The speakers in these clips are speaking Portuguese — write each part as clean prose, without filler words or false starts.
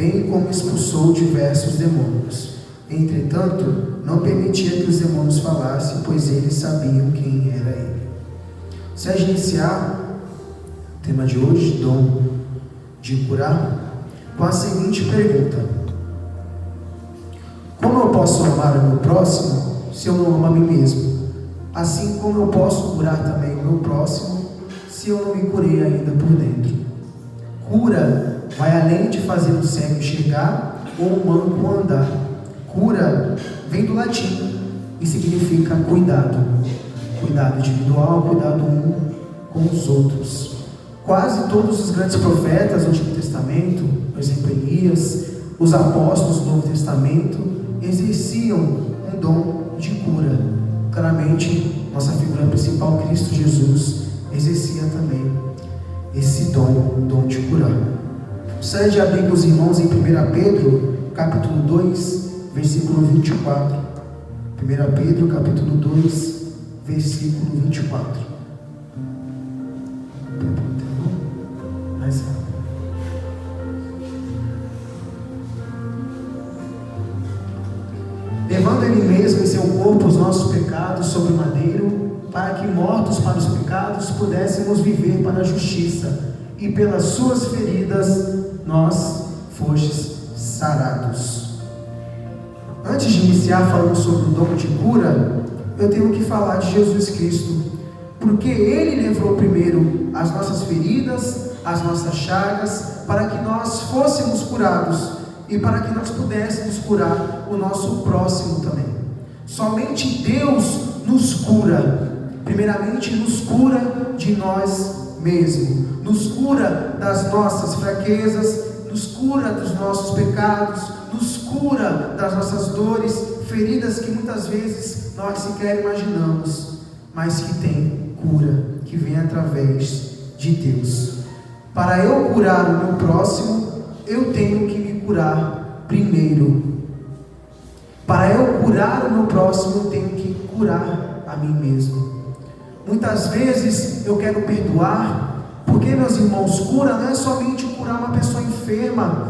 bem como expulsou diversos demônios. Entretanto, não permitia que os demônios falassem, pois eles sabiam quem era ele. Se a gente iniciar o tema de hoje, dom de curar, com a seguinte pergunta: como eu posso amar o meu próximo se eu não amo a mim mesmo? Assim como eu posso curar também o meu próximo se eu não me curei ainda por dentro? Cura vai além de fazer o cego enxergar ou o manco andar. Cura vem do latim e significa cuidado. Cuidado individual, cuidado um com os outros. Quase todos os grandes profetas do Antigo Testamento, por exemplo, Elias, os apóstolos do Novo Testamento, exerciam um dom de cura. Claramente, nossa figura principal, Cristo Jesus, exercia também esse dom de curar. Gostaria de abrir com os irmãos em 1 Pedro, capítulo 2, versículo 24. 1 Pedro, capítulo 2, versículo 24. Mais rápido. Levando ele mesmo em seu corpo os nossos pecados sobre o madeiro, para que, mortos para os pecados, pudéssemos viver para a justiça, e pelas suas feridas nós fostes sarados. Antes de iniciar falando sobre o dom de cura, eu tenho que falar de Jesus Cristo, porque Ele levou primeiro as nossas feridas, as nossas chagas, para que nós fôssemos curados e para que nós pudéssemos curar o nosso próximo também. Somente Deus nos cura. Primeiramente, nos cura de nós mesmos, nos cura das nossas fraquezas, nos cura dos nossos pecados, nos cura das nossas dores, feridas que muitas vezes nós sequer imaginamos, mas que tem cura, que vem através de Deus. Para eu curar o meu próximo, eu tenho que me curar primeiro. Para eu curar o meu próximo, eu tenho que curar a mim mesmo. Muitas vezes eu quero perdoar, porque, meus irmãos, cura não é somente curar uma pessoa enferma.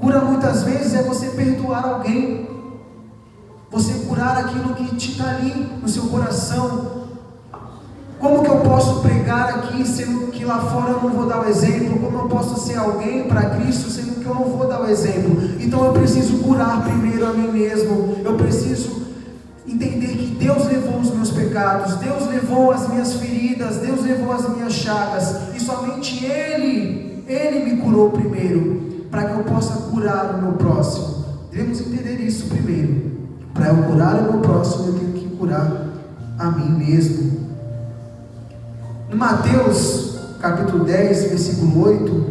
Cura muitas vezes é você perdoar alguém, você curar aquilo que está ali no seu coração. Como que eu posso pregar aqui, sendo que lá fora eu não vou dar o exemplo? Como eu posso ser alguém para Cristo, sendo que eu não vou dar o exemplo? Então eu preciso curar primeiro a mim mesmo. Eu preciso entender que Deus levou os meus pecados, Deus levou as minhas feridas, Deus levou as minhas chagas, e somente Ele me curou primeiro, para que eu possa curar o meu próximo. Devemos entender isso primeiro. Para eu curar o meu próximo, eu tenho que curar a mim mesmo. No Mateus capítulo 10, versículo 8,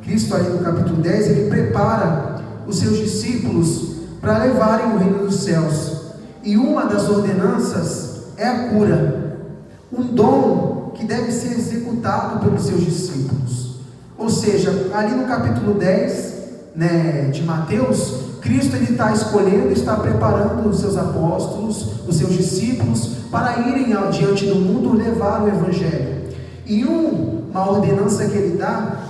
Cristo aí no capítulo 10, Ele prepara os seus discípulos para levarem o reino dos céus. E uma das ordenanças é a cura, um dom que deve ser executado pelos seus discípulos. Ou seja, ali no capítulo 10, de Mateus, Cristo está escolhendo, está preparando os seus apóstolos, os seus discípulos, para irem diante do mundo levar o Evangelho. E uma ordenança que Ele dá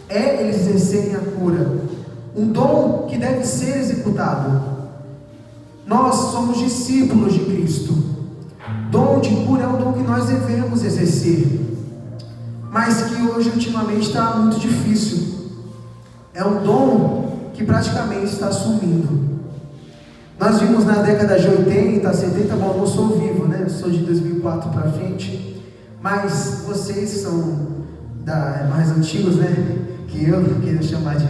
é eles exercerem a cura, um dom que deve ser executado. Nós somos discípulos de Cristo. Dom de cura é um dom que nós devemos exercer, mas que hoje ultimamente está muito difícil. É um dom que praticamente está sumindo. Nós vimos na década de 80, 70, bom, eu não sou vivo, né? Eu sou de 2004 para frente, mas vocês são mais antigos, né? Que eu queria chamar de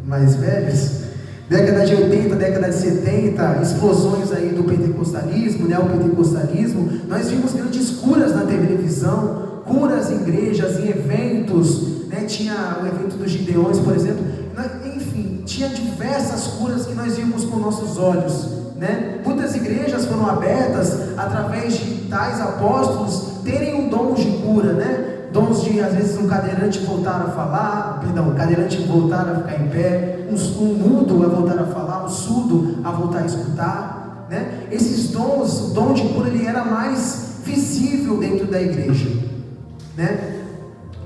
mais velhos. Década de 80, década de 70, explosões aí do pentecostalismo, neopentecostalismo. Nós vimos grandes curas na televisão, curas em igrejas, em eventos, né? Tinha o evento dos Gideões, por exemplo. Enfim, tinha diversas curas que nós vimos com nossos olhos, né? Muitas igrejas foram abertas através de tais apóstolos terem um dom de cura, né? Dons de, às vezes, um cadeirante voltar a falar, o cadeirante voltar a ficar em pé, um mudo a voltar a falar, um surdo a voltar a escutar, né? Esses dons, o dom de cura, ele era mais visível dentro da igreja, né?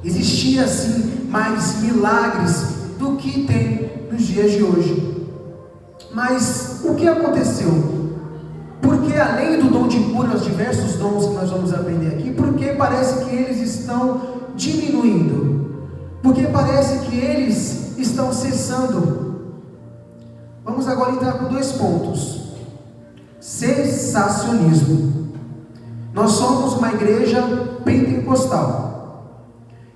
Existia, assim, mais milagres do que tem nos dias de hoje. Mas o que aconteceu? Porque além do dom de cura, os diversos dons que nós vamos aprender aqui, porque parece que eles estão diminuindo? Porque parece que eles estão cessando. Vamos agora entrar com 2 pontos. Cessacionismo. Nós somos uma igreja pentecostal.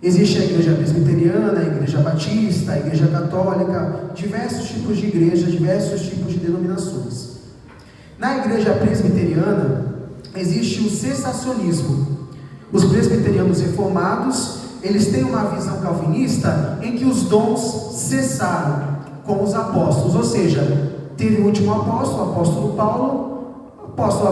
Existe a igreja presbiteriana, a igreja batista, a igreja católica, diversos tipos de igrejas, diversos tipos de denominações. Na igreja presbiteriana, existe o cessacionismo. Os presbiterianos reformados, eles têm uma visão calvinista em que os dons cessaram com os apóstolos, ou seja, teve o último apóstolo, o apóstolo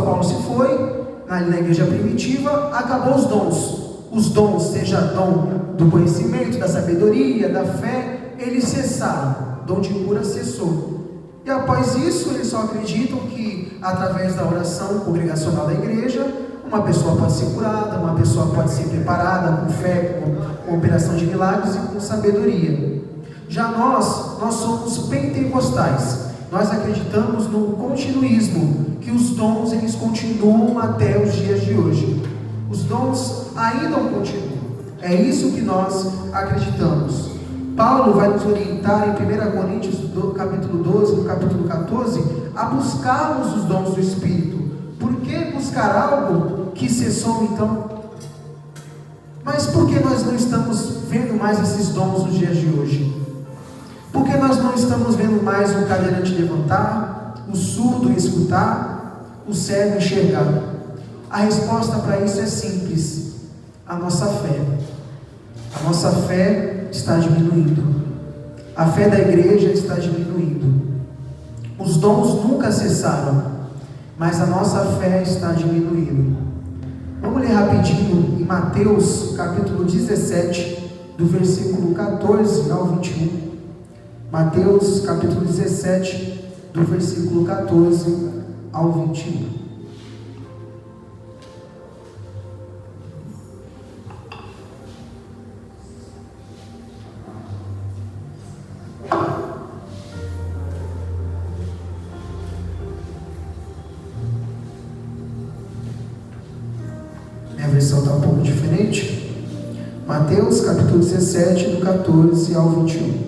Paulo se foi, na igreja primitiva, acabou os dons. Os dons, seja dom do conhecimento, da sabedoria, da fé, eles cessaram. Dom de cura cessou. E após isso, eles só acreditam que através da oração congregacional da igreja, uma pessoa pode ser curada, uma pessoa pode ser preparada com fé, com operação de milagres e com sabedoria. Já nós somos pentecostais. Nós acreditamos no continuismo, que os dons eles continuam até os dias de hoje. Os dons ainda continuam. É isso que nós acreditamos. Paulo vai nos orientar em 1 Coríntios capítulo 12, no capítulo 14, a buscarmos os dons do Espírito. Por que buscar algo que cessou então? Mas por que nós não estamos vendo mais esses dons nos dias de hoje? Por que nós não estamos vendo mais o cadeirante levantar, o surdo escutar, o cego enxergar? A resposta para isso é simples: a nossa fé. A nossa fé está diminuindo. A fé da igreja está diminuindo. Os dons nunca cessaram, mas a nossa fé está diminuindo. Vamos ler rapidinho em Mateus capítulo 17, do versículo 14 ao 21. Mateus capítulo 17, do versículo 14 ao 21. Minha versão está um pouco diferente. Mateus capítulo 17, do 14 ao 21.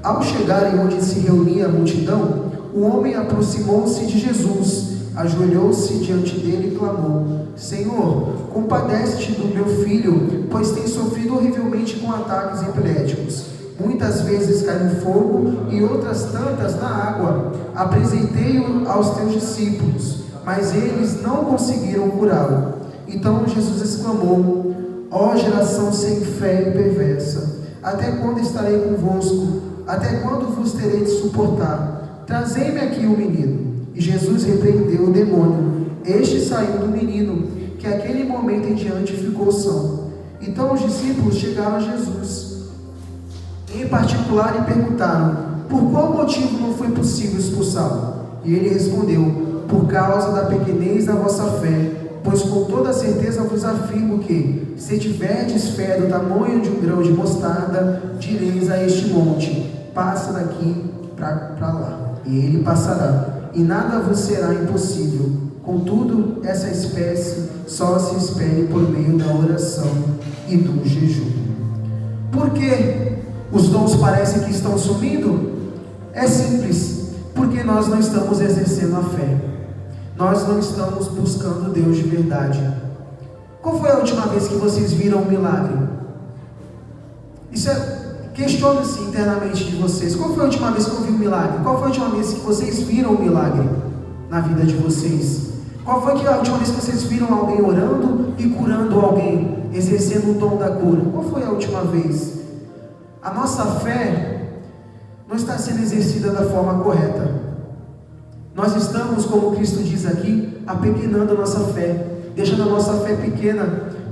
Ao chegarem onde se reunia a multidão, o homem aproximou-se de Jesus, ajoelhou-se diante dele e clamou: Senhor, compadece-te do meu filho, pois tem sofrido horrivelmente com ataques epiléticos. Muitas vezes cai no fogo e outras tantas na água. Apresentei-o aos teus discípulos, mas eles não conseguiram curá-lo. Então Jesus exclamou: Ó geração sem fé e perversa, até quando estarei convosco? Até quando vos terei de suportar? Trazei-me aqui o menino. E Jesus repreendeu o demônio. Este saiu do menino, que aquele momento em diante ficou são. Então os discípulos chegaram a Jesus, em particular, e perguntaram: por qual motivo não foi possível expulsá-lo? E ele respondeu: por causa da pequenez da vossa fé. Pois com toda certeza vos afirmo que, se tiverdes fé do tamanho de um grão de mostarda, direis a este monte: passa daqui para lá, e ele passará, e nada vos será impossível. Contudo, essa espécie só se espere por meio da oração e do jejum. Por que os dons parecem que estão sumindo? É simples: porque nós não estamos exercendo a fé. Nós não estamos buscando Deus de verdade. Qual foi a última vez que vocês viram um milagre? Questione-se internamente de vocês. Qual foi a última vez que eu vi um milagre? Qual foi a última vez que vocês viram um milagre na vida de vocês? Qual foi a última vez que vocês viram alguém orando e curando alguém, exercendo o dom da cura? Qual foi a última vez? A nossa fé não está sendo exercida da forma correta. Nós estamos, como Cristo diz aqui, apequenando a nossa fé, deixando a nossa fé pequena.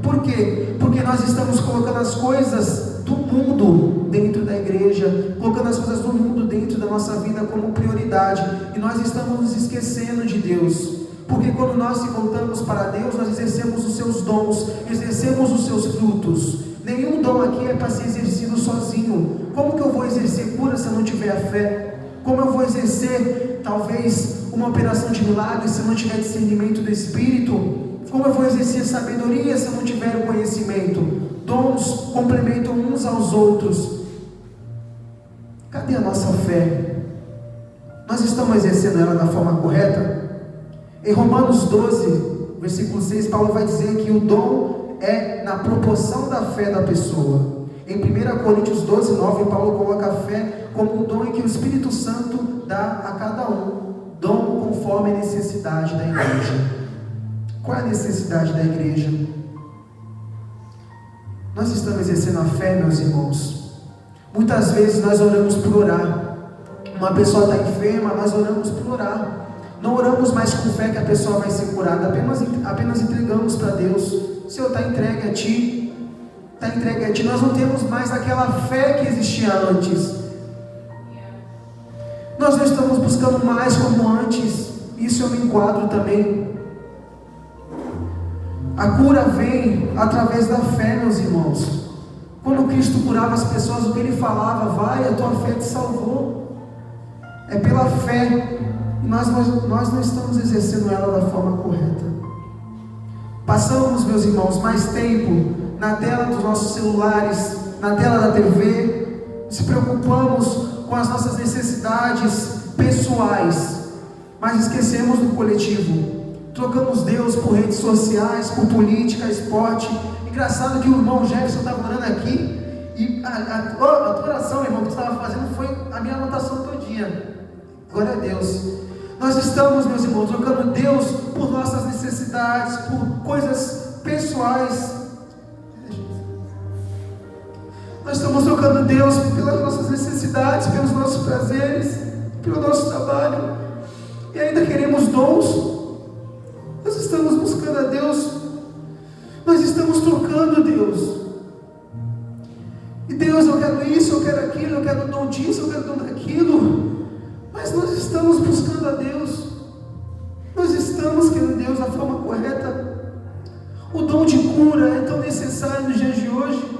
Por quê? Porque nós estamos colocando as coisas do mundo dentro da igreja, colocando as coisas do mundo dentro da nossa vida como prioridade, e nós estamos nos esquecendo de Deus. Porque quando nós se voltamos para Deus, nós exercemos os seus dons, exercemos os seus frutos. Nenhum dom aqui é para ser exercido sozinho. Como que eu vou exercer cura se eu não tiver a fé? Como eu vou exercer, talvez, uma operação de milagre se eu não tiver discernimento do Espírito? Como eu vou exercer sabedoria se eu não tiver o conhecimento? Dons complementam uns aos outros. Cadê a nossa fé? Nós estamos exercendo ela da forma correta? Em Romanos 12, versículo 6, Paulo vai dizer que o dom é na proporção da fé da pessoa. Em 1 Coríntios 12, 9, Paulo coloca a fé como um dom em que o Espírito Santo dá a cada um. Dom conforme a necessidade da igreja. Qual é a necessidade da igreja? Nós estamos exercendo a fé, meus irmãos. Muitas vezes nós oramos por orar. Uma pessoa está enferma, nós oramos por orar. Não oramos mais com fé que a pessoa vai ser curada, apenas entregamos para Deus. O Senhor está entregue a Ti, nós não temos mais aquela fé que existia antes. Nós não estamos buscando mais como antes. Isso eu me enquadro também. A cura vem através da fé, meus irmãos. Quando Cristo curava as pessoas, o que Ele falava? Vai, a tua fé te salvou. É pela fé. E nós não estamos exercendo ela da forma correta. Passamos, meus irmãos, mais tempo na tela dos nossos celulares, na tela da TV, se preocupamos com as nossas necessidades pessoais, mas esquecemos do coletivo. Trocamos Deus por redes sociais, por política, esporte. Engraçado que o irmão Jefferson estava orando aqui, e a tua oração, irmão, que você estava fazendo foi a minha anotação todinha. Glória a Deus. Nós estamos, meus irmãos, trocando Deus por nossas necessidades, por coisas pessoais. Nós estamos trocando Deus pelas nossas necessidades, pelos nossos prazeres, pelo nosso trabalho, e ainda queremos dons. Nós estamos buscando a Deus, nós estamos trocando Deus. E Deus, eu quero isso, eu quero aquilo, eu quero dom disso, eu quero dom daquilo. Mas nós estamos buscando a Deus, nós estamos querendo Deus da forma correta. O dom de cura é tão necessário nos dias de hoje.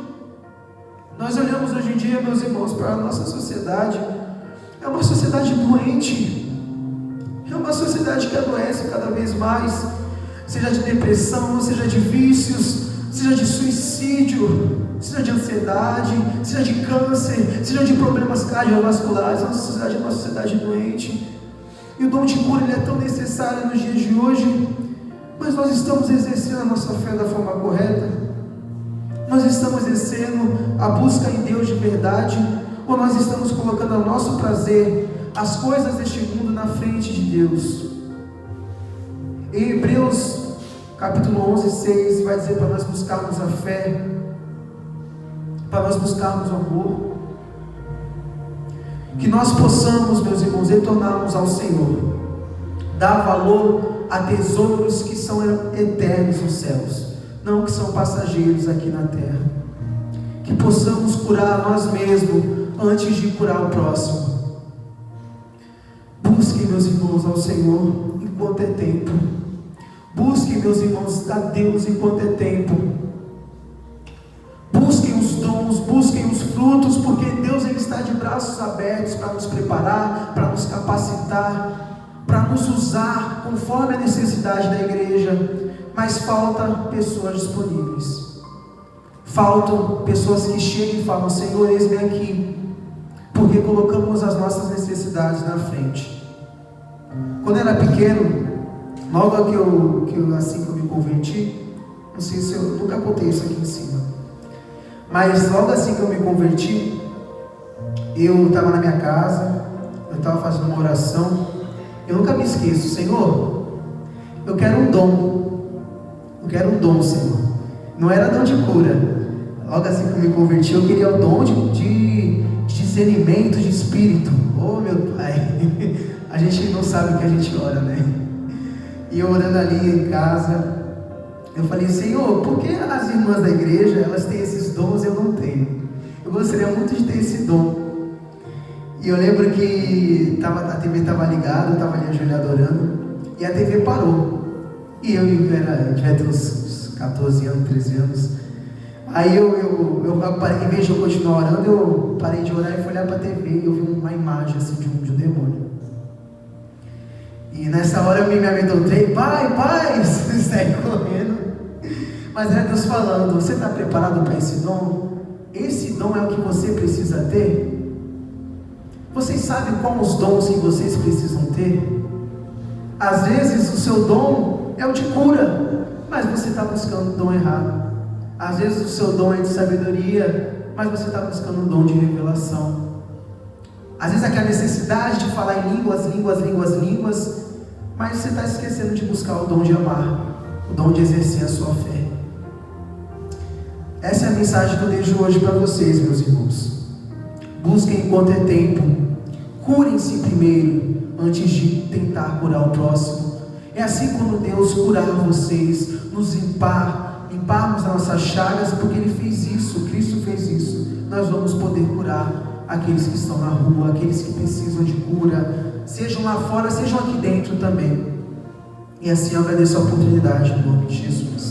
Nós olhamos hoje em dia, meus irmãos, para a nossa sociedade. É uma sociedade doente, é uma sociedade que adoece cada vez mais, seja de depressão, seja de vícios, seja de suicídio, seja de ansiedade, seja de câncer, seja de problemas cardiovasculares. Nossa sociedade é uma sociedade doente, e o dom de cura ele é tão necessário nos dias de hoje. Mas nós estamos exercendo a nossa fé da forma correta? Nós estamos exercendo a busca em Deus de verdade, ou nós estamos colocando ao nosso prazer as coisas deste mundo na frente de Deus? Em Hebreus capítulo 11, 6 vai dizer para nós buscarmos a fé, para nós buscarmos o amor, que nós possamos, meus irmãos, retornarmos ao Senhor, dar valor a tesouros que são eternos nos céus, não que são passageiros aqui na terra. Que possamos curar a nós mesmos antes de curar o próximo. Busquem, meus irmãos, ao Senhor enquanto é tempo. Busquem, meus irmãos, a Deus enquanto é tempo. Busquem os dons, busquem os frutos, porque Deus ele está de braços abertos para nos preparar, para nos capacitar, para nos usar conforme a necessidade da igreja. Mas falta pessoas disponíveis. Faltam pessoas que chegam e falam: Senhor, eis-me aqui, porque colocamos as nossas necessidades na frente. Quando eu era pequeno, logo assim que eu me converti, não sei se eu nunca contei isso aqui em cima, mas logo assim que eu me converti, eu estava na minha casa, eu estava fazendo uma oração. Eu nunca me esqueço: Senhor, eu quero um dom. Eu quero um dom, Senhor. Não era dom de cura. Logo assim que eu me converti, eu queria o dom de discernimento de espírito. Oh, meu Pai. A gente não sabe o que a gente ora, né? E eu orando ali em casa, eu falei: Senhor, por que as irmãs da igreja, elas têm esses dons e eu não tenho? Eu gostaria muito de ter esse dom. E eu lembro que a TV estava ligada, eu estava ali ajoelhado orando, e a TV parou. E eu devia ter uns 14 anos, 13 anos. Aí eu parei, em vez de eu continuar orando, eu parei de orar e fui olhar para a TV e eu vi uma imagem assim de um demônio. E nessa hora eu me amedrontei, pai, saí correndo. Mas era Deus falando: você está preparado para esse dom? Esse dom é o que você precisa ter? Vocês sabem quais os dons que vocês precisam ter? Às vezes o seu dom é o de cura, mas você está buscando o dom errado. Às vezes o seu dom é de sabedoria, mas você está buscando um dom de revelação. Às vezes aquela necessidade de falar em línguas, mas você está esquecendo de buscar o dom de amar, o dom de exercer a sua fé. Essa é a mensagem que eu deixo hoje para vocês, meus irmãos. Busquem enquanto é tempo, curem-se primeiro, antes de tentar curar o próximo. É assim quando Deus curar vocês, nos limparmos as nossas chagas, porque Ele fez isso, Cristo fez isso. Nós vamos poder curar aqueles que estão na rua, aqueles que precisam de cura, sejam lá fora, sejam aqui dentro também. E assim eu agradeço a oportunidade, em nome de Jesus.